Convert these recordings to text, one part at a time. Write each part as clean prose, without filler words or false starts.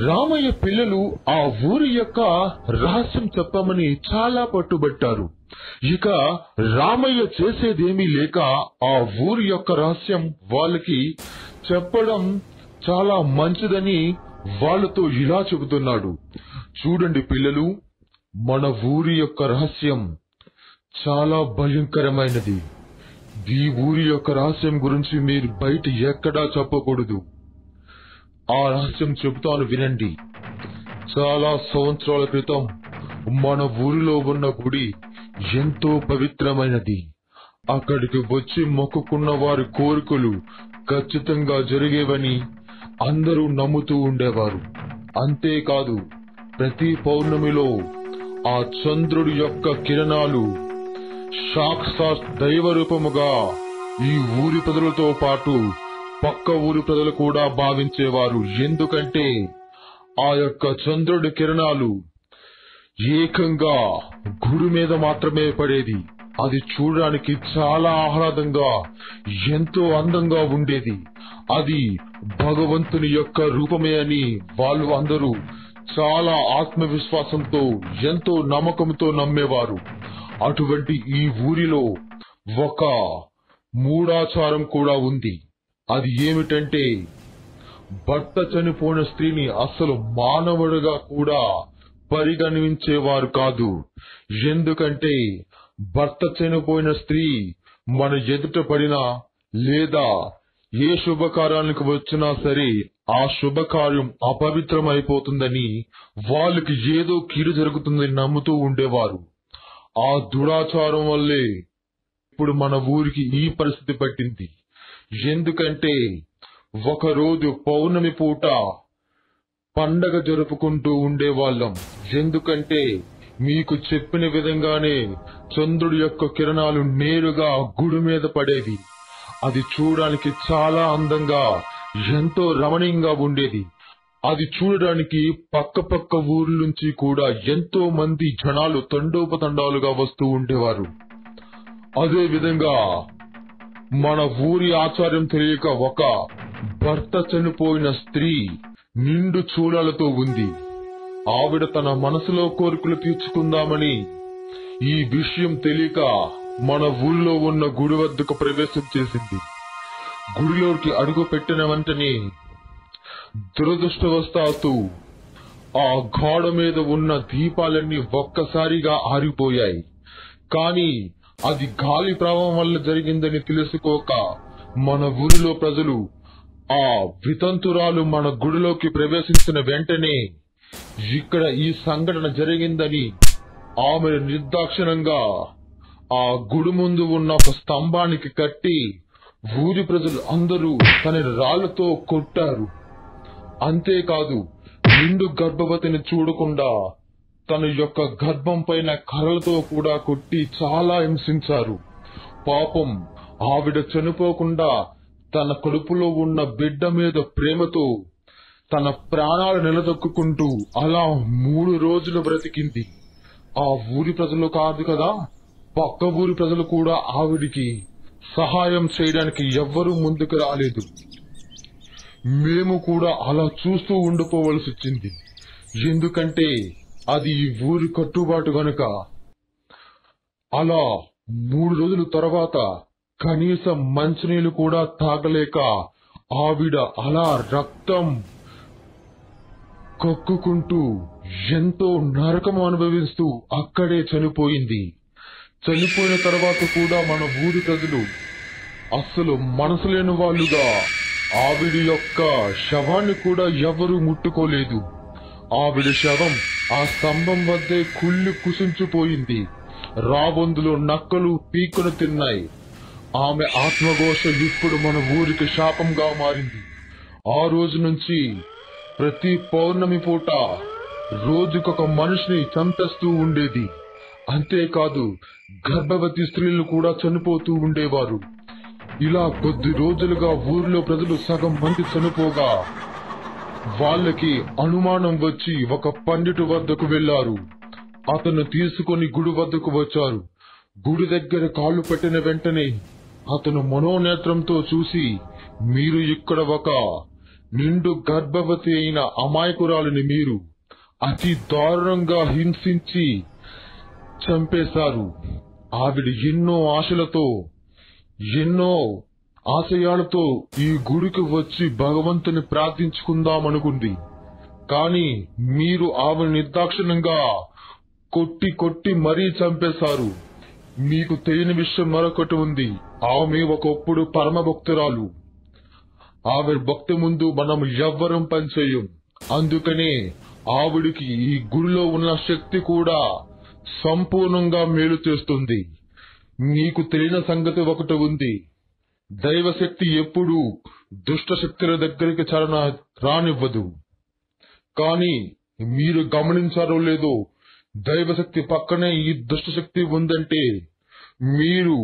రామయ్య పిల్లలు ఆ ఊరి యొక్క రహస్యం చెప్పమని చాలా పట్టుబట్టారు. ఇక రామయ్య చేసేదేమీ లేక ఆ ఊరి యొక్క రహస్యం వాళ్ళకి చెప్పడం చాలా మంచిదని వాళ్ళతో ఇలా చెబుతున్నాడు. చూడండి పిల్లలు, మన ఊరి యొక్క రహస్యం చాలా భయంకరమైనది. ఈ ఊరి యొక్క రహస్యం గురించి మీరు బయట ఎక్కడా చెప్పకూడదు. ఆ రహస్యం చెబుతాను వినండి. చాలా సంవత్సరాల క్రితం మన ఊరిలో ఉన్న గుడి ఎంతో పవిత్రమైనది. అక్కడికి వచ్చి మొక్కుకున్న వారి కోరికలు ఖచ్చితంగా జరిగేవని అందరూ నమ్ముతూ ఉండేవారు. అంతేకాదు, ప్రతి పౌర్ణమిలో ఆ చంద్రుడి యొక్క కిరణాలు సాక్షాత్ దైవ రూపముగా ఈ ఊరి ప్రజలతో పాటు పక్క ఊరి ప్రజలు కూడా భావించేవారు. ఎందుకంటే ఆ యొక్క చంద్రుడి కిరణాలు ఏకంగా గుడి మీద మాత్రమే పడేది. అది చూడడానికి చాలా ఆహ్లాదంగా ఎంతో అందంగా ఉండేది. అది భగవంతుని యొక్క రూపమే అని వాళ్ళు అందరూ చాలా ఆత్మవిశ్వాసంతో ఎంతో నమ్మకంతో నమ్మేవారు. అటువంటి ఈ ఊరిలో ఒక మూఢాచారం కూడా ఉంది. అది ఏమిటంటే, భర్త చనిపోయిన స్త్రీని అసలు మానవుడిగా కూడా పరిగణించేవారు కాదు. ఎందుకంటే భర్త చనిపోయిన స్త్రీ మన ఎదుట పడినా లేదా ఏ శుభకార్యానికి వచ్చినా సరే ఆ శుభకార్యం అపవిత్రమైపోతుందని, వాళ్ళకి ఏదో కీడు జరుగుతుందని నమ్ముతూ ఉండేవారు. ఆ దురాచారం వల్లే ఇప్పుడు మన ఊరికి ఈ పరిస్థితి పట్టింది. ఎందుకంటే ఒకరోజు పౌర్ణమి పూట పండగ జరుపుకుంటూ ఉండేవాళ్ళం. ఎందుకంటే మీకు చెప్పిన విధంగానే చంద్రుడి యొక్క కిరణాలు నేరుగా గుడి మీద పడేవి. అది చూడడానికి చాలా అందంగా ఎంతో రమణీయంగా ఉండేది. అది చూడడానికి పక్క ఊర్ల నుంచి కూడా ఎంతో మంది జనాలు తండోపతండాలుగా వస్తూ ఉండేవారు. అదే విధంగా మన ఊరి ఆచార్యం తెలియక ఒక భర్త చనిపోయిన స్త్రీ నిండు చూలాలతో ఉంది. ఆవిడ తన మనసులో కోరికలు తీర్చుకుందామని ఈ విషయం తెలియక మన ఊళ్ళో ఉన్న గుడి వద్దకు ప్రవేశం చేసింది. గుడిలోకి అడుగు పెట్టిన వెంటనే దురదృష్టవశాత్తు ఆ గోడ మీద ఉన్న దీపాలన్నీ ఒక్కసారిగా ఆరిపోయాయి. కానీ అది గాలి ప్రభావం వల్ల జరిగిందని తెలుసుకోక మన ఊరిలో ప్రజలు ఆ వితంతురాలు మన గుడిలోకి ప్రవేశించిన వెంటనే ఇక్కడ ఈ సంఘటన జరిగిందని ఆమె నిర్దాక్షిణంగా ఆ గుడి ముందు ఉన్న ఒక స్తంభానికి కట్టి ఊరి ప్రజలు అందరూ తన రాళ్లతో కొట్టారు. అంతేకాదు, నిండు గర్భవతిని చూడకుండా తన యొక్క గర్భం పైన కర్రలతో కూడా కొట్టి చాలా హింసించారు. పాపం ఆవిడ చనిపోకుండా తన కడుపులో ఉన్న బిడ్డ మీద ప్రేమతో తన ప్రాణాలు నిలదొక్కుంటూ అలా 3 రోజులు బ్రతికింది. ఆ ఊరి ప్రజలు కాదు కదా, పక్క ఊరి ప్రజలు కూడా ఆవిడికి సహాయం చేయడానికి ఎవ్వరూ ముందుకు రాలేదు. మేము కూడా అలా చూస్తూ ఉండిపోవలసి వచ్చింది. ఎందుకంటే అది ఈ ఊరి కట్టుబాటు గనుక. అలా 3 రోజుల తర్వాత కనీసం మంచినీళ్లు కూడా తాగలేక ఆవిడ అలా రక్తం కక్కుకుంటూ ఎంతో నరకం అనుభవిస్తూ అక్కడే చనిపోయింది. చనిపోయిన తర్వాత కూడా మన ఊరి ప్రజలు అస్సలు మనసు లేని వాళ్ళుగా ఆవిడ యొక్క శవాన్ని కూడా ఎవరూ ముట్టుకోలేదు. ఆవిడ శవం ఆ స్తంభం వద్దే కుళ్ళి కుసించిపోయింది. రాబందులు నక్కలు పీక్కును తిన్నాయి. ఆమె ఆత్మఘోష ఇప్పుడు మన ఊరికి శాపంగా మారింది. ఆ రోజు నుంచి ప్రతి పౌర్ణమి పూట రోజుకొక మనిషిని చంపేస్తూ ఉండేది. అంతేకాదు, గర్భవతి స్త్రీలు కూడా చనిపోతూ ఉండేవారు. ఇలా కొద్ది రోజులుగా ఊరిలో ప్రజలు సగం మంది చనిపోగా వాళ్ళకి అనుమానం వచ్చి ఒక పండితు వద్దకు వెళ్లారు. అతను తీసుకుని గుడి వద్దకు వచ్చారు. గుడి దగ్గర కాళ్ళు పెట్టిన వెంటనే అతను మనోనేత్రంతో చూసి, మీరు ఇక్కడ ఒక నిండు గర్భవతి అయిన అమాయకురాలిని మీరు అతి దారుణంగా హింసించి చంపేశారు. ఆవిడ ఎన్నో ఆశలతో, ఎన్నో ఆశయాలతో ఈ గుడికి వచ్చి భగవంతుని ప్రార్థించుకుందామనుకుంది. కాని మీరు ఆమె నిర్దాక్షిణ్యంగా కొట్టి కొట్టి మరీ చంపేశారు. మీకు తెలియని విషయం మరొకటి ఉంది. ఆమె ఒకప్పుడు పరమ భక్తురాలు. ఆవిడ భక్తి ముందు మనం ఎవ్వరం పనిచేయం. అందుకనే ఆవిడికి ఈ గుడిలో ఉన్న శక్తి కూడా సంపూర్ణంగా మేలు చేస్తుంది. మీకు తెలియని సంగతి ఒకటి ఉంది. దైవశక్తి ఎప్పుడూ దుష్ట శక్తుల దగ్గరికి చరణ రానివ్వదు. కానీ మీరు గమనించారో లేదో, దైవశక్తి పక్కనే ఈ దుష్టశక్తి ఉందంటే మీరు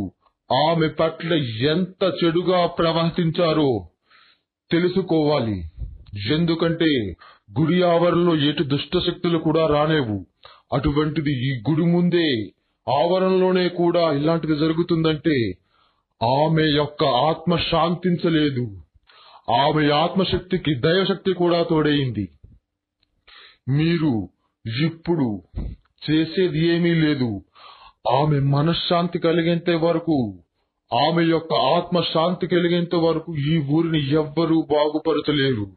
ఆమె పట్ల ఎంత చెడుగా ప్రవర్తించారో తెలుసుకోవాలి. ఎందుకంటే గుడి ఆవరణలో ఎటు దుష్ట శక్తులు కూడా రానేవు. అటువంటిది ఈ గుడి ముందే ఆవరణలోనే కూడా ఇలాంటిది జరుగుతుందంటే ఆమె యొక్క ఆత్మ శాంతించలేదు. ఆమె ఆత్మశక్తికి దైవశక్తి కూడా తోడైంది. మీరు ఇప్పుడు చేసేది ఏమీ లేదు. ఆమె మనశ్శాంతి కలిగేంత వరకు, ఆమె యొక్క ఆత్మ శాంతి కలిగేంత వరకు ఈ ఊరిని ఎవ్వరూ బాగుపరచలేరు.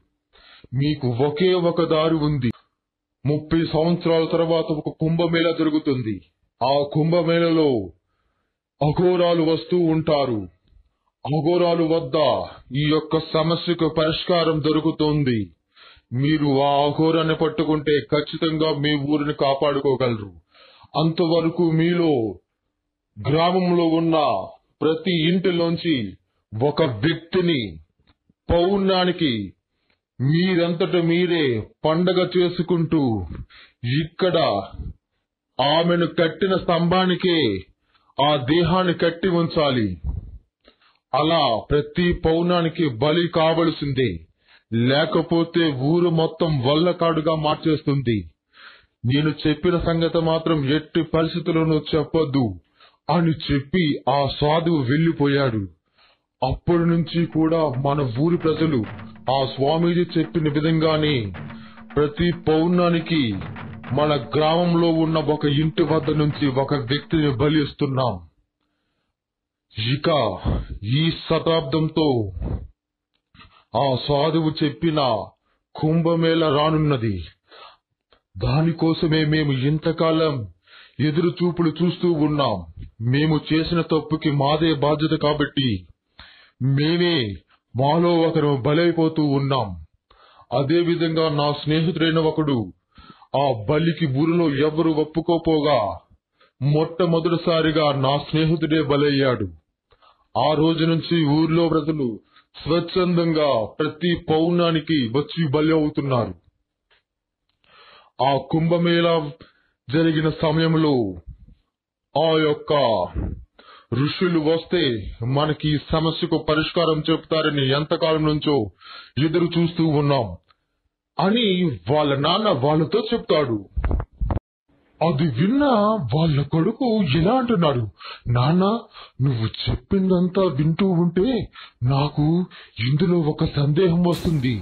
మీకు ఒకే ఒక దారి ఉంది. 30 సంవత్సరాల తర్వాత ఒక కుంభమేళ జరుగుతుంది. ఆ కుంభమేళలో అఘోరాలు వస్తూ ఉంటారు. అఘోరాలు వద్ద ఈ యొక్క సమస్యకు పరిష్కారం దొరుకుతుంది. మీరు ఆ అఘోరాన్ని పట్టుకుంటే ఖచ్చితంగా మీ ఊరిని కాపాడుకోగలరు. అంతవరకు మీలో గ్రామంలో ఉన్న ప్రతి ఇంటిలోంచి ఒక వ్యక్తిని పౌర్ణానికి మీరంతట మీరే పండగ చేసుకుంటూ ఇక్కడ ఆమెను కట్టిన స్తంభానికే ఆ దేహాన్ని కట్టి ఉంచాలి. అలా ప్రతి పౌర్ణానికి బలి కావలసిందే. లేకపోతే ఊరు మొత్తం వల్లకాడుగా మార్చేస్తుంది. నేను చెప్పిన సంగతి మాత్రం ఎట్టి పరిస్థితుల్లోనూ చెప్పొద్దు అని చెప్పి ఆ సాధువు వెళ్లిపోయాడు. అప్పటి నుంచి కూడా మన ఊరి ప్రజలు ఆ స్వామీజీ చెప్పిన విధంగానే ప్రతి పౌర్ణానికి మన గ్రామంలో ఉన్న ఒక ఇంటి వద్ద నుంచి ఒక వ్యక్తిని బలి ఇస్తున్నాం. ఇక ఈ శతాబ్దంతో ఆ సాధువు చెప్పిన కుంభమేళ రానున్నది. దానికోసమే మేము ఇంతకాలం ఎదురు చూపులు చూస్తూ ఉన్నాం. మేము చేసిన తప్పుకి మాదే బాధ్యత కాబట్టి మేమే మాలో ఒకరు బలైపోతూ ఉన్నాం. అదే విధంగా నా స్నేహితుడైన ఒకడు ఆ బలికి ఊరిలో ఎవరు ఒప్పుకోపోగా మొట్టమొదటిసారిగా నా స్నేహితుడే బలయ్యాడు. ఆ రోజు నుంచి ఊర్లో ప్రజలు స్వచ్ఛందంగా ప్రతి పౌర్ణానికి వచ్చి బలి అవుతున్నారు. ఆ కుంభమేళ జరిగిన సమయంలో ఆ యొక్క ఋషులు వస్తే మనకి ఈ సమస్యకు పరిష్కారం చెప్తారని ఎంతకాలం నుంచో ఎదురు చూస్తూ ఉన్నాం అని వాళ్ళ నాన్న వాళ్ళతో చెప్తాడు. అది విన్న వాళ్ళ కొడుకు ఇలా అంటున్నాడు, నాన్న నువ్వు చెప్పిందంతా వింటూ ఉంటే నాకు ఇందులో ఒక సందేహం వస్తుంది.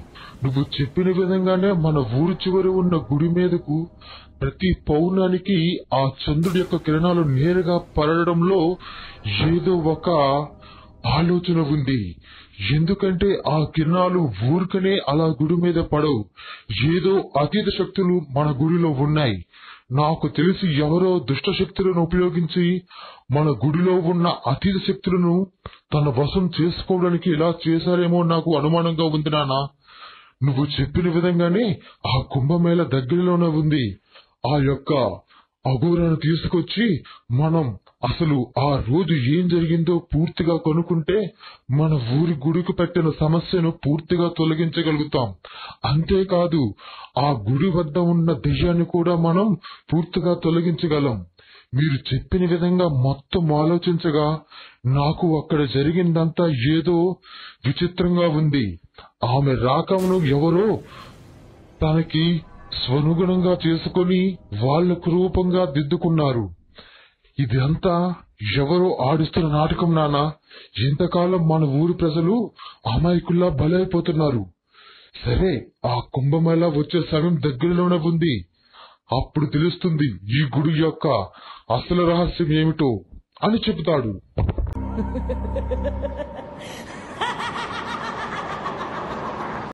నువ్వు చెప్పిన విధంగానే మన ఊరు చివరి ఉన్న గుడి మీదకు ప్రతి పౌర్ణానికి ఆ చంద్రుడి యొక్క కిరణాలు నేరుగా పడడంలో ఏదో ఒక ఆలోచన ఉంది. ఎందుకంటే ఆ కిరణాలు ఊరికనే అలా గుడి మీద పడవు. ఏదో అతీత శక్తులు మన గుడిలో ఉన్నాయి. నాకు తెలిసి ఎవరో దుష్ట శక్తులను ఉపయోగించి మన గుడిలో ఉన్న అతీత శక్తులను తన వశం చేసుకోవడానికి ఇలా చేశారేమో నాకు అనుమానంగా ఉంది నాన్న. నువ్వు చెప్పిన విధంగానే ఆ కుంభమేళ దగ్గరలోనే ఉంది. ఆ యొక్క అఘోరాను తీసుకొచ్చి మనం అసలు ఆ రోజు ఏం జరిగిందో పూర్తిగా కనుక్కుంటే మన ఊరి గుడికి పెట్టిన సమస్యను పూర్తిగా తొలగించగలుగుతాం. అంతేకాదు ఆ గుడి వద్ద ఉన్న దెయ్యాన్ని కూడా మనం పూర్తిగా తొలగించగలం. మీరు చెప్పిన విధంగా మొత్తం ఆలోచించగా నాకు అక్కడ జరిగిందంతా ఏదో విచిత్రంగా ఉంది. ఆమె రాకమును ఎవరో తనకి స్వనుగుణంగా చేసుకుని వాళ్లకు రూపంగా దిద్దుకున్నారు. ఇదంతా ఎవరో ఆడిస్తున్న నాటకం నాన్న. ఇంతకాలం మన ఊరి ప్రజలు అమాయకుల్లా బలైపోతున్నారు. సరే, ఆ కుంభమేళా వచ్చే సమయం దగ్గరలోనే ఉంది. అప్పుడు తెలుస్తుంది ఈ గుడి యొక్క అసలు రహస్యం ఏమిటో అని చెబుతాడు.